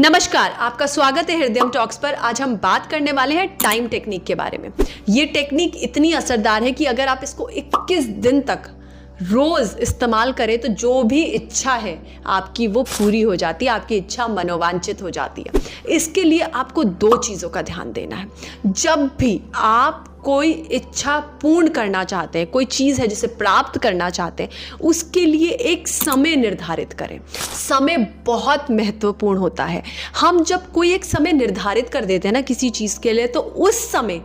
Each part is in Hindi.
नमस्कार, आपका स्वागत है हृदयम टॉक्स पर। आज हम बात करने वाले हैं टाइम टेक्निक के बारे में। ये टेक्निक इतनी असरदार है कि अगर आप इसको 21 दिन तक रोज इस्तेमाल करें तो जो भी इच्छा है आपकी वो पूरी हो जाती है, आपकी इच्छा मनोवांछित हो जाती है। इसके लिए आपको दो चीज़ों का ध्यान देना है। जब भी आप कोई इच्छा पूर्ण करना चाहते हैं, कोई चीज़ है जिसे प्राप्त करना चाहते हैं, उसके लिए एक समय निर्धारित करें। समय बहुत महत्वपूर्ण होता है। हम जब कोई एक समय निर्धारित कर देते हैं ना किसी चीज़ के लिए, तो उस समय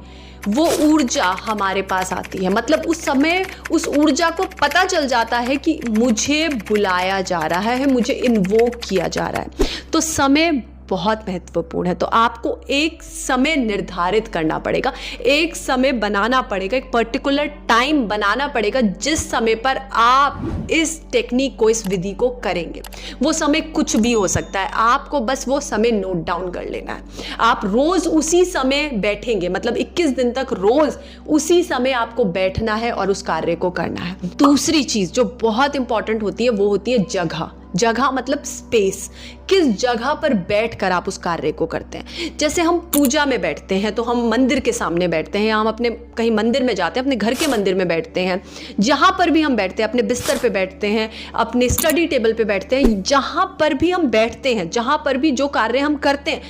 वो ऊर्जा हमारे पास आती है। मतलब उस समय उस ऊर्जा को पता चल जाता है कि मुझे बुलाया जा रहा है, मुझे इन्वोक किया जा रहा है। तो समय बहुत महत्वपूर्ण है। तो आपको एक समय निर्धारित करना पड़ेगा, एक समय बनाना पड़ेगा, एक पर्टिकुलर टाइम बनाना पड़ेगा जिस समय पर आप इस टेक्निक को, इस विधि को करेंगे। वो समय कुछ भी हो सकता है, आपको बस वो समय नोट डाउन कर लेना है। आप रोज उसी समय बैठेंगे, मतलब 21 दिन तक रोज उसी समय आपको बैठना है और उस कार्य को करना है। दूसरी चीज जो बहुत इंपॉर्टेंट होती है वो होती है जगह। जगह मतलब स्पेस। किस जगह पर बैठकर आप उस कार्य को करते हैं। जैसे हम पूजा में बैठते हैं तो हम मंदिर के सामने बैठते हैं, या हम अपने कहीं मंदिर में जाते हैं, अपने घर के मंदिर में बैठते हैं। जहां पर भी हम बैठते हैं, अपने बिस्तर पे बैठते हैं, अपने स्टडी टेबल पे बैठते हैं, जहां पर भी हम बैठते हैं, जहां पर भी जो कार्य हम करते हैं,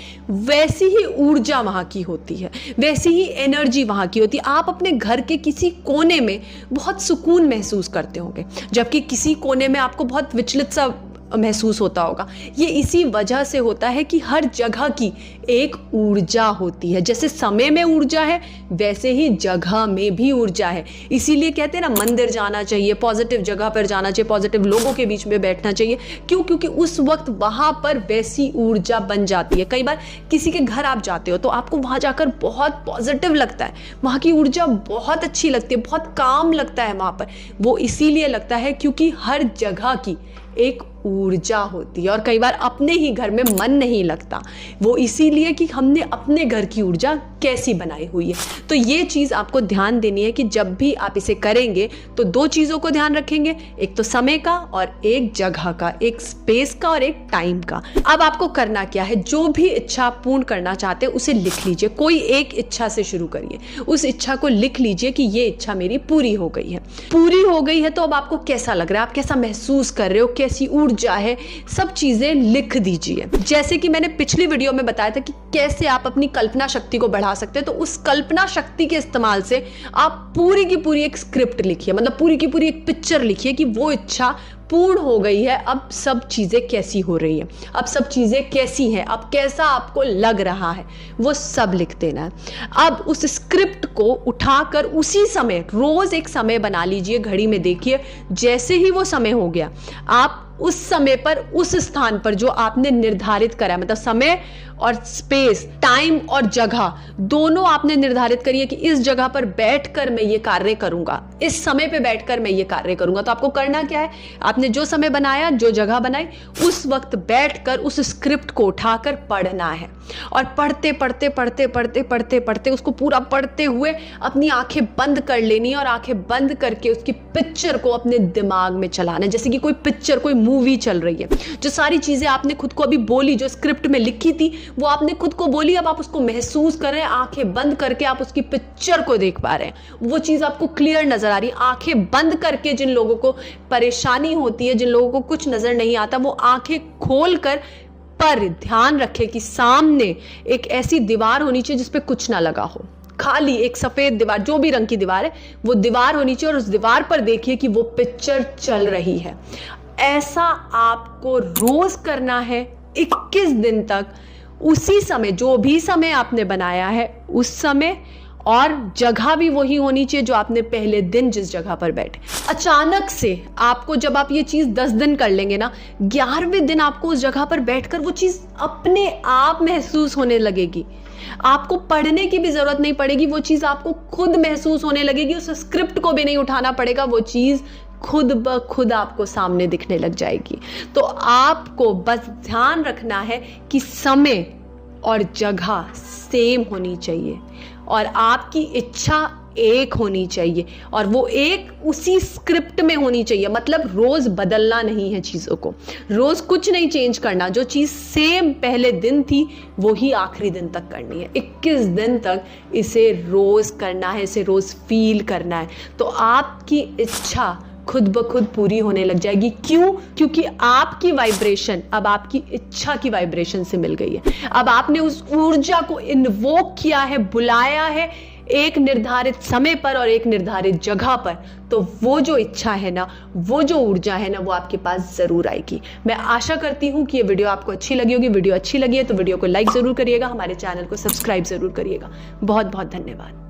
वैसी ही ऊर्जा वहां की होती है, वैसी ही एनर्जी वहां की होती है। आप अपने घर के किसी कोने में बहुत सुकून महसूस करते होंगे, जबकि किसी कोने में आपको बहुत विचलित सा महसूस होता होगा। ये इसी वजह से होता है कि हर जगह की एक ऊर्जा होती है। जैसे समय में ऊर्जा है, वैसे ही जगह में भी ऊर्जा है। इसीलिए कहते हैं ना, मंदिर जाना चाहिए, पॉजिटिव जगह पर जाना चाहिए, पॉजिटिव लोगों के बीच में बैठना चाहिए। क्यों? क्योंकि उस वक्त वहां पर वैसी ऊर्जा बन जाती है। कई बार किसी के घर आप जाते हो तो आपको वहां जाकर बहुत पॉजिटिव लगता है, वहां की ऊर्जा बहुत अच्छी लगती है, बहुत काम लगता है वहां पर। वो इसीलिए लगता है क्योंकि हर जगह की एक ऊर्जा होती है। और कई बार अपने ही घर में मन नहीं लगता, वो इसीलिए कि हमने अपने घर की ऊर्जा कैसी बनाई हुई है। तो ये चीज़ आपको ध्यान देनी है कि जब भी आप इसे करेंगे तो दो चीज़ों को ध्यान रखेंगे, एक तो समय का और एक जगह का, एक स्पेस का और एक टाइम का। अब आपको करना क्या है, जो भी इच्छा पूर्ण करना चाहते हैं उसे लिख लीजिए। कोई एक इच्छा से शुरू करिए, उस इच्छा को लिख लीजिए कि ये इच्छा मेरी पूरी हो गई है। पूरी हो गई है तो अब आपको कैसा लग रहा है, आप कैसा महसूस कर रहे हो, कैसी ऊर्जा है, सब चीजें लिख दीजिए। जैसे कि मैंने पिछली वीडियो में बताया था कि कैसे आप अपनी कल्पना शक्ति को बढ़ा सकते हैं, तो उस कल्पना शक्ति के इस्तेमाल से आप पूरी की पूरी एक स्क्रिप्ट लिखिए, मतलब पूरी की पूरी एक पिक्चर लिखिए कि वो इच्छा पूर्ण हो गई है, अब सब चीजें कैसी हो रही हैं, अब सब चीजें कैसी हैं, अब कैसा आपको लग रहा है, वो सब लिख देना है। अब उस स्क्रिप्ट को उठाकर उसी समय रोज एक समय बना लीजिए, घड़ी में देखिए। जैसे ही वो समय हो गया, आप उस समय पर, उस स्थान पर जो आपने निर्धारित करा है, मतलब समय और स्पेस, टाइम और जगह दोनों आपने निर्धारित करिए कि इस जगह पर बैठकर मैं ये कार्य करूंगा, इस समय पे बैठकर मैं ये कार्य करूंगा। तो आपको करना क्या है, आपने जो समय बनाया, जो जगह बनाई, उस वक्त बैठकर उस स्क्रिप्ट को उठाकर पढ़ना है। और पढ़ते पढ़ते पढ़ते पढ़ते पढ़ते पढ़ते उसको पूरा पढ़ते हुए अपनी आंखें बंद कर लेनी है, और आंखें बंद करके उसकी पिक्चर को अपने दिमाग में चलाना है। जैसे कि कोई पिक्चर, कोई मूवी चल रही है। जो सारी चीजें आपने खुद को अभी बोली, जो स्क्रिप्ट में लिखी थी, वो आपने खुद को बोली, अब आप उसको महसूस कर रहे हैं। आंखें बंद करके आप उसकी पिक्चर को देख पा रहे हैं, वो चीज आपको क्लियर नजर आ रही है। आंखें बंद करके जिन लोगों को परेशानी होती है, जिन लोगों को कुछ नजर नहीं आता, वो आंखें खोलकर, पर ध्यान रखे कि सामने एक ऐसी दीवार होनी चाहिए जिसपे कुछ ना लगा हो, खाली एक सफेद दीवार, जो भी रंग की दीवार है वो दीवार होनी चाहिए, और उस दीवार पर देखिए कि वो पिक्चर चल रही है। ऐसा आपको रोज करना है 21 दिन तक, उसी समय, जो भी समय आपने बनाया है उस समय, और जगह भी वही होनी चाहिए जो आपने पहले दिन जिस जगह पर बैठे। अचानक से आपको, जब आप ये चीज 10 दिन कर लेंगे ना, 11वें दिन आपको उस जगह पर बैठकर वो चीज अपने आप महसूस होने लगेगी। आपको पढ़ने की भी जरूरत नहीं पड़ेगी, वो चीज आपको खुद महसूस होने लगेगी। उस स्क्रिप्ट को भी नहीं उठाना पड़ेगा, वो चीज खुद ब खुद आपको सामने दिखने लग जाएगी। तो आपको बस ध्यान रखना है कि समय और जगह सेम होनी चाहिए, और आपकी इच्छा एक होनी चाहिए और वो एक उसी स्क्रिप्ट में होनी चाहिए। मतलब रोज बदलना नहीं है चीज़ों को, रोज कुछ नहीं चेंज करना। जो चीज़ सेम पहले दिन थी वो ही आखिरी दिन तक करनी है। 21 दिन तक इसे रोज करना है, इसे रोज फील करना है। तो आपकी इच्छा खुद ब खुद पूरी होने लग जाएगी। क्यों? क्योंकि आपकी वाइब्रेशन अब आपकी इच्छा की वाइब्रेशन से मिल गई है। अब आपने उस ऊर्जा को इन्वोक किया है, बुलाया है एक निर्धारित समय पर और एक निर्धारित जगह पर। तो वो जो इच्छा है ना, वो जो ऊर्जा है ना, वो आपके पास जरूर आएगी। मैं आशा करती हूँ कि ये वीडियो आपको अच्छी लगी होगी। वीडियो अच्छी लगी है तो वीडियो को लाइक जरूर करिएगा, हमारे चैनल को सब्सक्राइब जरूर करिएगा। बहुत बहुत धन्यवाद।